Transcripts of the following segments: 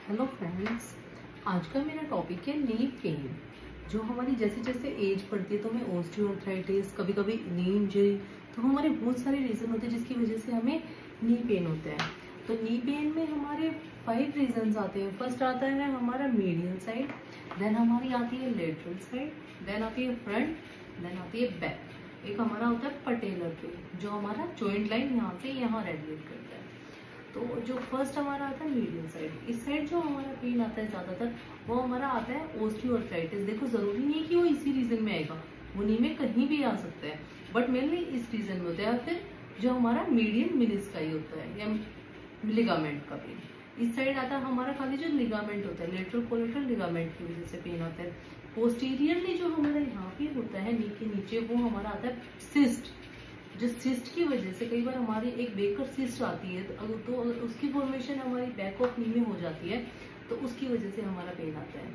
Hello friends, आज का मेरा टॉपिक है नी पेन। जो हमारी जैसे जैसे एज बढ़ती है तो हमें ऑस्टियोआर्थराइटिस, कभी कभी नी इंजरी, तो हमारे बहुत सारे रीजन होते हैं जिसकी वजह से हमें नी पेन होता है। तो नी पेन में हमारे 5 रीजंस आते हैं। फर्स्ट आता है हमारा मीडियल साइड, देन हमारी आती है लेटरल साइड, देन आती है फ्रंट, देन आती है बैक। एक हमारा होता है पटेलर पेन, जो हमारा जॉइंट लाइन यहाँ से यहाँ रेडिएट करता है। तो जो फर्स्ट हमारा आता है मीडियल साइड, इस साइड जो हमारा पेन आता है ज्यादातर वो हमारा आता है ऑस्टियोआर्थराइटिस। देखो जरूरी नहीं है कि वो इसी रीजन में आएगा, वो नी में कहीं भी आ सकता है, बट मेनली इस रीजन में होता है। या फिर जो हमारा मीडियल मेनिस्कस होता है या लिगामेंट का पेन, इस साइड आता है हमारा खाली जो लिगामेंट होता है, लेटरल कोलेटरल लिगामेंट की वजह से पेन आता है। पोस्टीरियरली जो हमारा यहाँ पे होता है नी के नीचे, वो हमारा आता है सिस्ट। जो सिस्ट की वजह से कई बार हमारी एक बेकर सिस्ट आती है, तो अगर उसकी फॉर्मेशन हमारी बैक ऑफ नी में हो जाती है तो उसकी वजह से हमारा पेन आता है।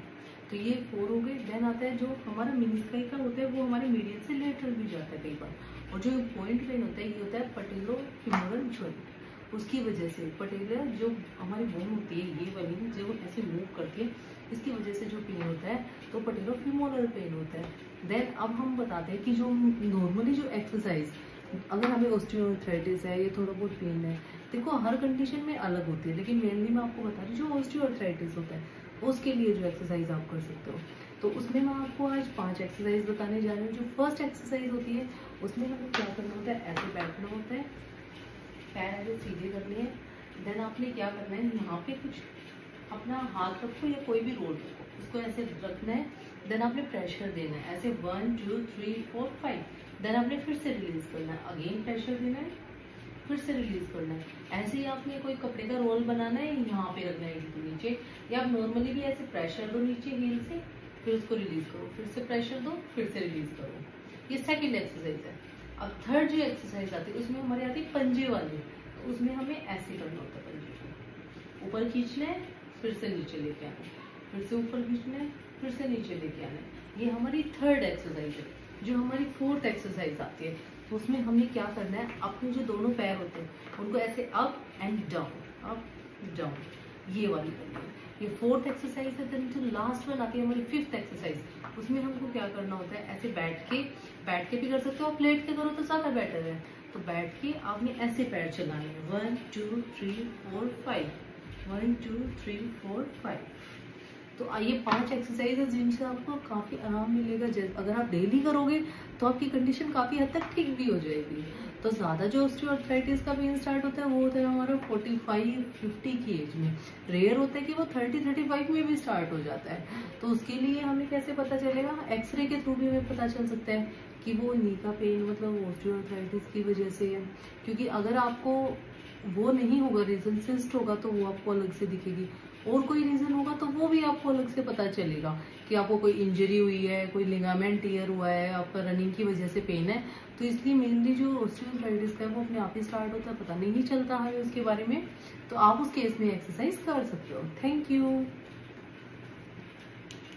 तो ये 4 हो गए। देन आता है जो हमारा मेनिस्कस का होता है, वो हमारे मीडियल से लेटरल भी जाता है कई बार। और जो पॉइंट पेन होता है ये होता है पैटेलो-फीमोरल जॉइंट। उसकी वजह से पटेलर जो हमारी बोन होती है ये वाली, जो ऐसे मूव करती है, इसकी वजह से जो पेन होता है तो पैटेलो-फीमोरल पेन होता है। देन अब हम बताते हैं कि जो नॉर्मली जो एक्सरसाइज, अगर हमें ऑस्टियोआर्थराइटिस है या थोड़ा बहुत पेन है, देखो हर कंडीशन में अलग होती है, लेकिन मेनली मैं आपको बता रही हूँ जो ऑस्टियोआर्थराइटिस होता है उसके लिए जो एक्सरसाइज आप कर सकते हो। तो उसमें मैं आपको आज 5 एक्सरसाइज बताने जा रही हूँ। जो फर्स्ट एक्सरसाइज होती है उसमें हमें क्या करना होता है, ऐसे बैठना होता है, पैर ऐसे सीधे करने हैं। देन आपने क्या करना है, यहाँ पे कुछ अपना हाथ रखो या कोई भी रोड रखो, उसको ऐसे रखना है। देन आपने प्रेशर देना है ऐसे 1 2 3 4 5। देन आपने फिर से रिलीज करना है, अगेन प्रेशर देना है, फिर से रिलीज करना है। ऐसे ही आपने कोई कपड़े का रोल बनाना है, यहाँ पे रखना है इनको नीचे, या आप नॉर्मली भी ऐसे प्रेशर दो नीचे हील से, फिर उसको रिलीज करो, फिर से प्रेशर दो, फिर से रिलीज करो। ये सेकेंड एक्सरसाइज है। अब थर्ड जो एक्सरसाइज आती है उसमें हमारी आती है पंजे वाली। तो उसमें हमें ऐसे करना होता है, पंजे को ऊपर खींचना है, फिर से नीचे लेके आना है, फिर से ऊपर खींचना है, फिर से नीचे लेके आना है। ये हमारी थर्ड एक्सरसाइज है। जो हमारी फोर्थ एक्सरसाइज आती है तो उसमें हमें क्या करना है, अपने जो दोनों पैर होते हैं उनको ऐसे up and down, up down, ये वाली करनी है। ये फोर्थ एक्सरसाइज है। देन जो लास्ट वन आती है हमारी फिफ्थ एक्सरसाइज, उसमें हमको क्या करना होता है, ऐसे बैठ के भी कर सकते हो, आप लेट के करो तो ज्यादा बेटर है। तो बैठ के आपने ऐसे पैर चलाने हैं, 1 2 3 4 5, 1 2 3 4 5। तो ये 5 एक्सरसाइज है जिनसे आपको काफी आराम मिलेगा। अगर आप डेली करोगे तो आपकी कंडीशन काफी हद तक ठीक भी हो जाएगी। तो ज्यादा जो ऑस्टियोआर्थराइटिस का पेन स्टार्ट होता है वो होता है हमारा 45-50 की एज में। रेयर होता है कि वो 30-35 में भी स्टार्ट हो जाता है। तो उसके लिए हमें कैसे पता चलेगा, एक्सरे के थ्रू भी हमें पता चल सकता है कि वो नी का पेन मतलब ऑस्टियोआर्थराइटिस की वजह से है। क्योंकि अगर आपको वो नहीं होगा, रीजन सिस्ट होगा, तो वो आपको अलग से दिखेगी, और कोई रीजन होगा तो वो भी आपको अलग से पता चलेगा कि आपको कोई इंजरी हुई है, कोई लिगामेंट टियर हुआ है, आपका रनिंग की वजह से पेन है। तो इसलिए मेनली जो ऑस्टियोआर्थराइटिस का है वो अपने आप ही स्टार्ट होता है, पता नहीं चलता है उसके बारे में। तो आप उस केस में एक्सरसाइज कर सकते हो। Thank you.